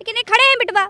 लेकिन ये खड़े हैं बिटवा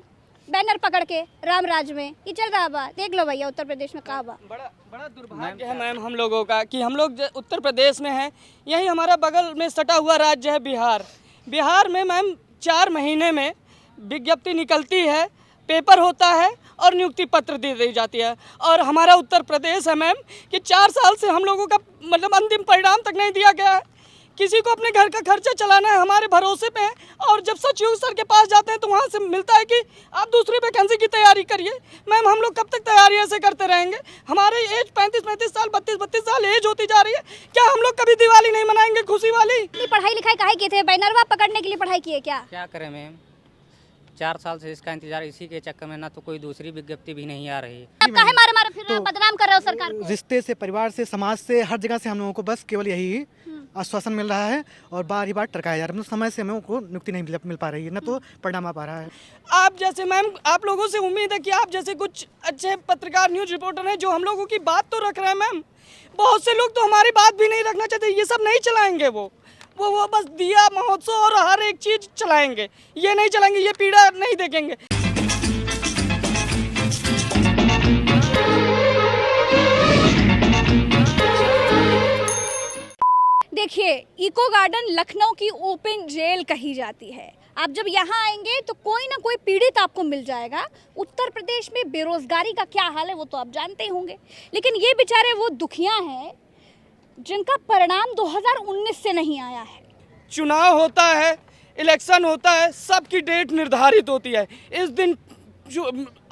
बैनर पकड़ के राम राज में, ये चल रहा बा। देख लो भैया उत्तर प्रदेश में कहा बा। बड़ा दुर्भाग्य है मैम हम लोगों का कि हम लोग उत्तर प्रदेश में हैं। यही हमारा बगल में सटा हुआ राज्य है बिहार। बिहार में मैम 4 महीने में विज्ञप्ति निकलती है, पेपर होता है और नियुक्ति पत्र दे दी जाती है। और हमारा उत्तर प्रदेश है मैम कि 4 साल से हम लोगों का मतलब अंतिम परिणाम तक नहीं दिया गया है। किसी को अपने घर का खर्चा चलाना है हमारे भरोसे पे है, और जब सचिव सर के पास जाते हैं तो वहाँ से मिलता है कि आप दूसरी वैकेंसी की तैयारी करिए। मैम हम लोग कब तक तैयारी ऐसे करते रहेंगे? हमारे एज 35-35 साल 32-32 साल एज होती जा रही है। क्या हम लोग कभी दिवाली नहीं मनाएंगे खुशी वाली? पढ़ाई लिखाई काहे किए थे? बैनरवा पकड़ने के लिए पढ़ाई किए क्या करें मैम, 4 साल से इसका इंतजार, इसी के चक्कर में ना तो कोई दूसरी विज्ञप्ति भी नहीं आ रही है। अब काहे मारे मारे फिर बदनाम कर रहे हो सरकार को? रिश्ते से, परिवार से, समाज से, हर जगह से हम लोगों को बस केवल यही आश्वासन मिल रहा है और बार ही बार टरकाया जा रहा है। मतलब समय से हमें को नियुक्ति नहीं मिल पा रही है, न तो परिणाम आ पा रहा है। आप जैसे मैम, आप लोगों से उम्मीद है कि आप जैसे कुछ अच्छे पत्रकार, न्यूज रिपोर्टर हैं जो हम लोगों की बात तो रख रहे हैं मैम। बहुत से लोग तो हमारी बात भी नहीं रखना चाहते। ये सब नहीं चलाएंगे वो बस दिया महोत्सव और हर एक चीज चलाएंगे। ये नहीं चलाएंगे, ये पीड़ा नहीं देखेंगे। देखिए, इको गार्डन लखनऊ की ओपन जेल कही जाती है। आप जब यहाँ आएंगे तो कोई ना कोई पीड़ित आपको मिल जाएगा। उत्तर प्रदेश में बेरोजगारी का क्या हाल है वो तो आप जानते ही होंगे, लेकिन ये बेचारे वो दुखिया हैं जिनका परिणाम 2019 से नहीं आया है। चुनाव होता है, इलेक्शन होता है, सबकी डेट निर्धारित होती है। इस दिन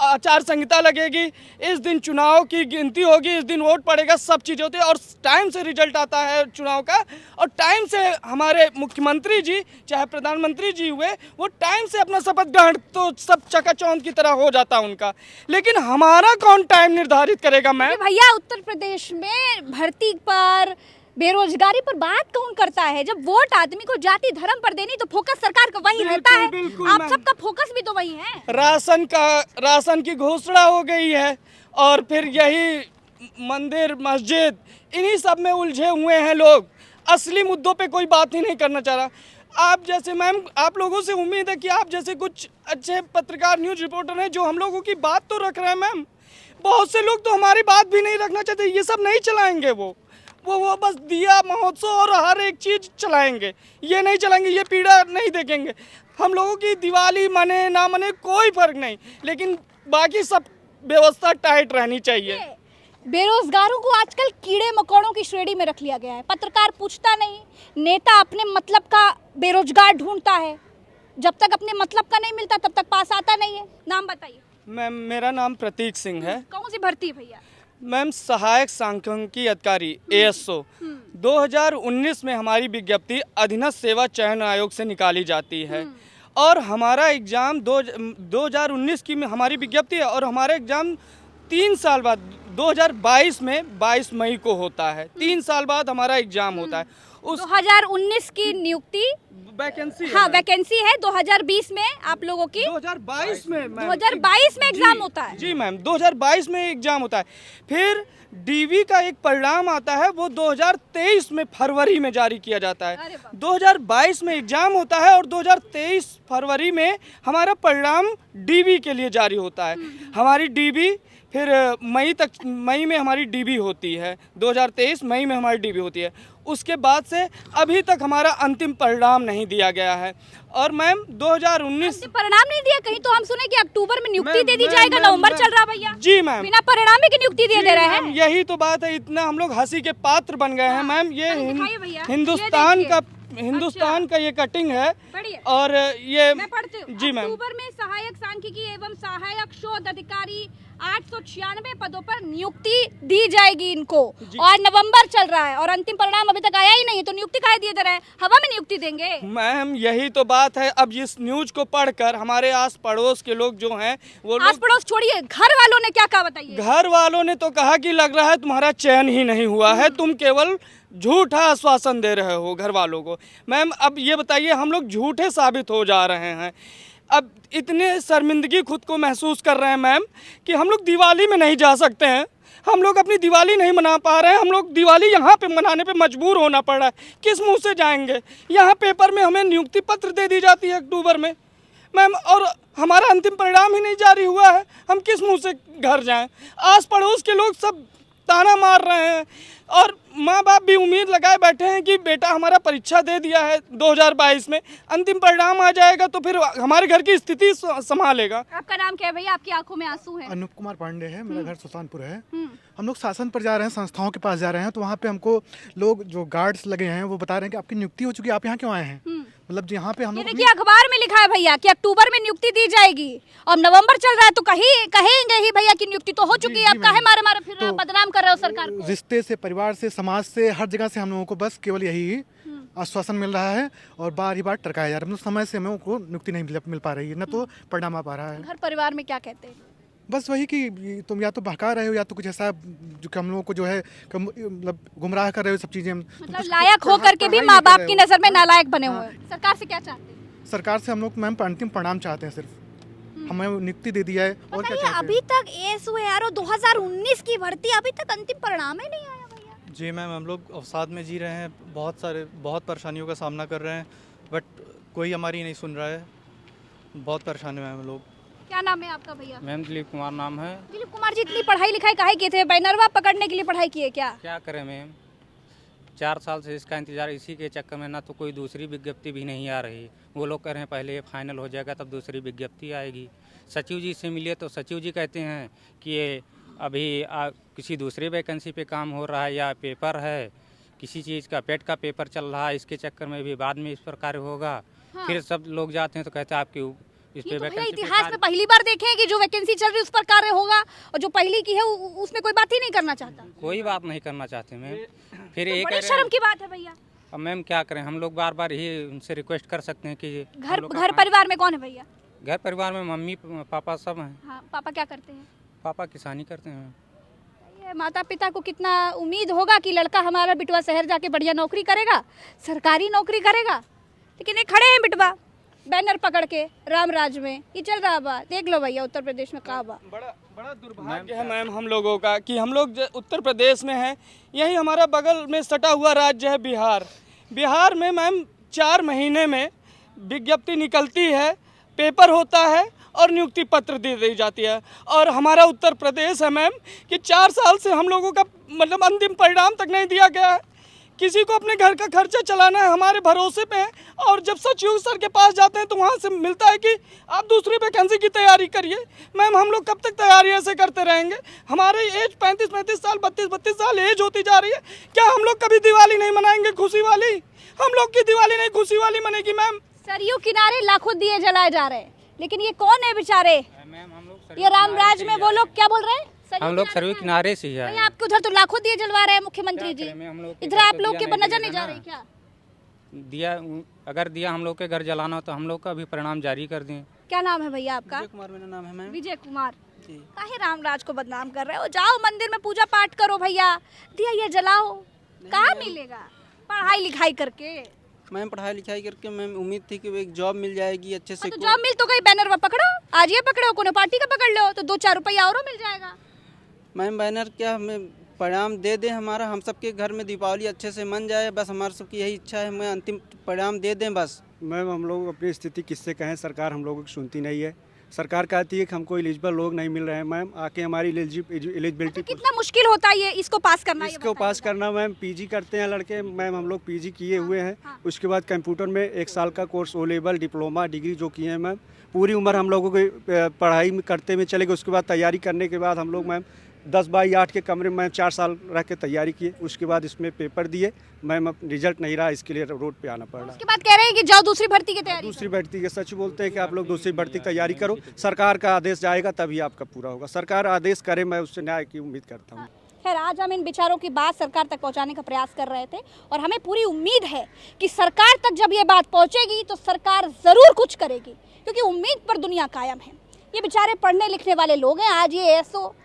आचार संहिता लगेगी, इस दिन चुनाव की गिनती होगी, इस दिन वोट पड़ेगा, सब चीज़ें होती है और टाइम से रिजल्ट आता है चुनाव का। और टाइम से हमारे मुख्यमंत्री जी चाहे प्रधानमंत्री जी हुए, वो टाइम से अपना शपथ ग्रहण तो सब चकाचौंध की तरह हो जाता है उनका। लेकिन हमारा कौन टाइम निर्धारित करेगा मैम? भैया उत्तर प्रदेश में भर्ती पर, बेरोजगारी पर बात कौन करता है? जब वोट आदमी को जाति धर्म पर देनी तो फोकस सरकार का वही रहता है। आप सबका फोकस भी तो वही है। राशन की घोषणा हो गई है और फिर यही मंदिर मस्जिद, इन्हीं सब में उलझे हुए हैं लोग। असली मुद्दों पे कोई बात ही नहीं करना चाह रहा। आप जैसे मैम, आप लोगों से उम्मीद है कि आप जैसे कुछ अच्छे पत्रकार, न्यूज रिपोर्टर हैं जो हम लोगों की बात तो रख रहे हैं मैम। बहुत से लोग तो हमारी बात भी नहीं रखना चाहते। ये सब नहीं चलाएंगे वो बस दिया महोत्सव और हर एक चीज़ चलाएंगे। ये नहीं चलाएंगे, ये पीड़ा नहीं देखेंगे। हम लोगों की दिवाली मने ना मने कोई फर्क नहीं, लेकिन बाकी सब व्यवस्था टाइट रहनी चाहिए। बेरोजगारों को आजकल कीड़े मकोड़ों की श्रेणी में रख लिया गया है। पत्रकार पूछता नहीं, नेता अपने मतलब का बेरोजगार ढूंढता है। जब तक अपने मतलब का नहीं मिलता तब तक पास आता नहीं है। नाम बताइए। मैम मेरा नाम प्रतीक सिंह है। कौन सी भर्ती है भैया? मैम सहायक सांख्यिकी अधिकारी ASO। 2019 में हमारी विज्ञप्ति अधीनस्थ सेवा चयन आयोग से निकाली जाती है और हमारा एग्ज़ाम 2019 की हमारी विज्ञप्ति है और हमारा एग्ज़ाम 3 साल बाद 2022 में 22 मई को होता है। 3 साल बाद हमारा एग्ज़ाम होता है। उस 2019 की नियुक्ति वैकेंसी, हाँ वैकेंसी है। 2020 में आप लोगों की 2022 में 2022 में एग्जाम होता है। जी मैम, 2022 में एग्जाम होता है। फिर DV का एक परिणाम आता है, वो 2023 में फरवरी में जारी किया जाता है। 2022 में एग्जाम होता है और 2023 फरवरी में हमारा परिणाम DV के लिए जारी होता है। हमारी DV फिर मई में हमारी DV होती है। 2023 मई में हमारी DV होती है। उसके बाद से अभी तक हमारा अंतिम परिणाम नहीं दिया गया है। और मैम 2019 परिणाम नहीं दिया, कहीं तो हम सुने कि अक्टूबर में नियुक्ति दे दी जाएगा। नवंबर चल रहा भैया। जी मैम, बिना परिणाम की नियुक्ति दे रहे हैं। यही तो बात है, इतना हम लोग हंसी के पात्र बन गए हैं मैम। ये हिंदुस्तान का ये कटिंग है और ये मैं पढ़ती हूँ। जी मैम। अक्टूबर में सहायक सांख्यिकी एवं सहायक शोध अधिकारी 896 पदों पर नियुक्ति दी जाएगी इनको, और नवंबर चल रहा है और अंतिम परिणाम अभी तक आया ही नहीं है, तो नियुक्ति काहे दिए दे रहे हैं? हवा में नियुक्ति देंगे मैम, यही तो बात है। अब इस न्यूज को पढ़कर हमारे आस पड़ोस के लोग जो हैं, वो आस पड़ोस छोड़िए, घर वालों ने क्या कहा बताइए? घर वालों ने तो कहा कि लग रहा है तुम्हारा चयन ही नहीं हुआ है, तुम केवल झूठा आश्वासन दे रहे हो घर वालों को। मैम अब ये बताइए, हम लोग झूठे साबित हो जा रहे हैं। अब इतने शर्मिंदगी खुद को महसूस कर रहे हैं मैम कि हम लोग दिवाली में नहीं जा सकते हैं। हम लोग अपनी दिवाली नहीं मना पा रहे हैं। हम लोग दिवाली यहाँ पे मनाने पे मजबूर होना पड़ रहा है। किस मुंह से जाएंगे? यहाँ पेपर में हमें नियुक्ति पत्र दे दी जाती है अक्टूबर में मैम, और हमारा अंतिम परिणाम ही नहीं जारी हुआ है, हम किस मुंह से घर जाएं? आस पड़ोस के लोग सब ताना मार रहे हैं और माँ बाप भी उम्मीद लगाए बैठे हैं कि बेटा हमारा परीक्षा दे दिया है 2022 में, अंतिम परिणाम आ जाएगा तो फिर हमारे घर की स्थिति संभालेगा। आपका नाम क्या है भैया? आपकी आंखों में आंसू हैं। अनूप कुमार पांडे है, मेरा घर सुल्तानपुर है। हम लोग शासन पर जा रहे हैं, संस्थाओं के पास जा रहे हैं, तो वहाँ पे हमको लोग जो गार्ड्स लगे हैं वो बता रहे हैं कि आपकी नियुक्ति हो चुकी है, आप यहाँ क्यों आए हैं? मतलब यहाँ पे हम ये लोग देखिए अखबार में लिखा है भैया कि अक्टूबर में नियुक्ति दी जाएगी और नवंबर चल रहा है तो कहेंगे ही भैया की नियुक्ति तो हो चुकी है, आप काहे मारे मारे फिर रहे हो, बदनाम कर रहे हो सरकार को? रिश्ते से, परिवार से, समाज से, हर जगह से हम लोगों को बस केवल यही आश्वासन मिल रहा है और बार ही बार टरकाया जा रहा है। मतलब समय से हम लोगों को नियुक्ति नहीं मिल पा रही है, न तो परिणाम आ पा रहा है। घर परिवार में क्या कहते हैं? बस वही कि तुम या तो बहका रहे हो या तो कुछ ऐसा जो कि हम लोगों को जो है मतलब गुमराह कर रहे हो, सब चीजें। मतलब लायक हो करके भी माँ बाप की नजर में नालायक बने हुए हैं। सरकार से क्या चाहते हैं? सरकार से हम लोग मैम अंतिम परिणाम चाहते हैं, सिर्फ हमें नियुक्ति दे दिया है और क्या बताइए, चाहते हैं? अभी तक एएसओ 2019 की भर्ती अभी तक अंतिम परिणाम ही नहीं आया भैया। जी मैम, हम लोग अवसाद में जी रहे हैं, बहुत परेशानियों का सामना कर रहे हैं, बट कोई हमारी नहीं सुन रहा है। बहुत परेशान हैं हम लोग। क्या नाम है आपका भैया? मैम दिलीप कुमार नाम है। दिलीप कुमार जी, इतनी पढ़ाई लिखाई काहे किए थे? बैनरवा पकड़ने के लिए पढ़ाई किए क्या? क्या करें मैम, 4 साल से इसका इंतज़ार, इसी के चक्कर में ना तो कोई दूसरी विज्ञप्ति भी नहीं आ रही। वो लोग कह रहे हैं पहले ये फाइनल हो जाएगा तब दूसरी विज्ञप्ति आएगी। सचिव जी से मिले तो सचिव जी कहते हैं कि ये अभी किसी दूसरी वैकेंसी पे काम हो रहा है या पेपर है, किसी चीज़ का पेट का पेपर चल रहा है, इसके चक्कर में भी बाद में इस पर कार्य होगा। फिर सब लोग जाते हैं तो कहते हैं आपकी इस ये पे तो भैया वैकेंसी पे इतिहास में पहली बार देखे हैं कि जो वैकेंसी चल रही है उस पर कार्य होगा और जो पहली की है उसमें कोई बात ही नहीं करना चाहता। कोई बात नहीं करना चाहते मैम। फिर तो एक बड़ी शर्म की बात है भैया। अब मैम क्या करें, हम लोग बार बार ही उनसे रिक्वेस्ट कर सकते हैं कि घर परिवार में कौन है भैया? घर परिवार में मम्मी पापा सब हैं। हाँ, पापा क्या करते हैं? पापा किसानी करते हैं। ये माता पिता को कितना उम्मीद होगा कि लड़का हमारा बिटवा शहर जाके बढ़िया नौकरी करेगा, सरकारी नौकरी करेगा, लेकिन ये खड़े हैं बिटवा बैनर पकड़ के रामराज में। ये चल रहा बा, देख लो भैया उत्तर प्रदेश में कहाँ बा। बड़ा दुर्भाग्य है मैम हम लोगों का कि हम लोग उत्तर प्रदेश में हैं, यही हमारा बगल में सटा हुआ राज्य है बिहार। बिहार में मैम 4 महीने में विज्ञप्ति निकलती है, पेपर होता है और नियुक्ति पत्र दे दी जाती है। और हमारा उत्तर प्रदेश है मैम कि 4 साल से हम लोगों का मतलब अंतिम परिणाम तक नहीं दिया गया है। किसी को अपने घर का खर्चा चलाना है, हमारे भरोसे पे है, और जब सचिव सर के पास जाते हैं तो वहाँ से मिलता है कि आप दूसरी वैकेंसी की तैयारी करिए। मैम हम लोग कब तक तैयारी ऐसे करते रहेंगे? हमारी एज 35-35 साल 32-32 साल एज होती जा रही है। क्या हम लोग कभी दिवाली नहीं मनाएंगे खुशी वाली? हम लोग की दिवाली नहीं खुशी वाली मनेगी मैम। सरयू किनारे लाखों दिए जलाए जा रहे हैं, लेकिन ये कौन है बेचारे? ये रामराज में वो लोग क्या बोल रहे हैं? हम लोग सरयू किनारे से ही है। आपके उधर तो लाखों दिए जलवा रहे हैं मुख्यमंत्री जी, इधर आप लोग के नजर नहीं जा रही क्या? दिया अगर दिया हम लोग के घर जलाना तो हम लोग का भी परिणाम जारी कर दें। क्या नाम है भैया आपका? विजय कुमार मेरा नाम है मैम। विजय कुमार। काहे रामराज को बदनाम कर रहे हो? जाओ मंदिर में पूजा पाठ करो भैया, दिया ये जलाओ। कहाँ मिलेगा पढ़ाई लिखाई करके? मैम पढ़ाई लिखाई करके मैम उम्मीद थी कि एक जॉब मिल जाएगी अच्छे से। तो जॉब मिल तो गई, बैनर में पकड़ो, आज ये पकड़ो, कोनो पार्टी का पकड़ लो तो 2-4 रुपया और मिल जाएगा। मैम बैनर क्या हमें परिणाम दे दें, हमारा हम सबके घर में दीपावली अच्छे से मन जाए, बस हमारे सबकी यही इच्छा है, हमें अंतिम परिणाम दे दें बस। मैम हम लोग अपनी स्थिति किससे कहें, सरकार हम लोगों की सुनती नहीं है। सरकार कहती है कि हमको एलिजिबल लोग नहीं मिल रहे हैं। मैम आके हमारी एलिजिबिलिटी कितना मुश्किल होता है ये इसको पास करना? इसको पास करना मैम, पीजी करते हैं लड़के। मैम हम लोग पीजी किए हुए हैं, उसके बाद कंप्यूटर में 1 साल का course, O level, diploma, degree जो किए हैं मैम। पूरी उम्र हम लोगों की पढ़ाई में करते में चले गए। उसके बाद तैयारी करने के बाद हम लोग मैम 10/8 के कमरे में 4 साल रह के तैयारी किए। उसके बाद इसमें पेपर दिए मैम, अब रिजल्ट नहीं रहा, इसके लिए रोड पे आना पड़ रहा। उसके बाद कह रहे हैं कि जाओ दूसरी भर्ती की तैयारी। दूसरी भर्ती के सच बोलते हैं कि आप लोग दूसरी भर्ती की तैयारी करो, सरकार का आदेश जाएगा तभी आपका पूरा होगा। सरकार आदेश करे, मैं उससे न्याय की उम्मीद करता हूँ। खैर आज हम इन विचारों की बात सरकार तक पहुंचाने का प्रयास कर रहे थे और हमें पूरी उम्मीद है कि सरकार तक जब ये बात पहुंचेगी तो सरकार ज़रूर कुछ करेगी, क्योंकि उम्मीद पर दुनिया कायम है। ये बेचारे पढ़ने लिखने वाले लोग हैं, आज ये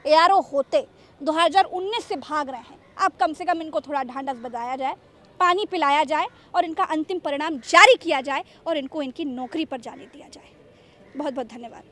ARO होते 2019 से भाग रहे हैं। अब कम से कम इनको थोड़ा ढांढस बजाया जाए, पानी पिलाया जाए और इनका अंतिम परिणाम जारी किया जाए और इनको इनकी नौकरी पर जाने दिया जाए। बहुत बहुत धन्यवाद।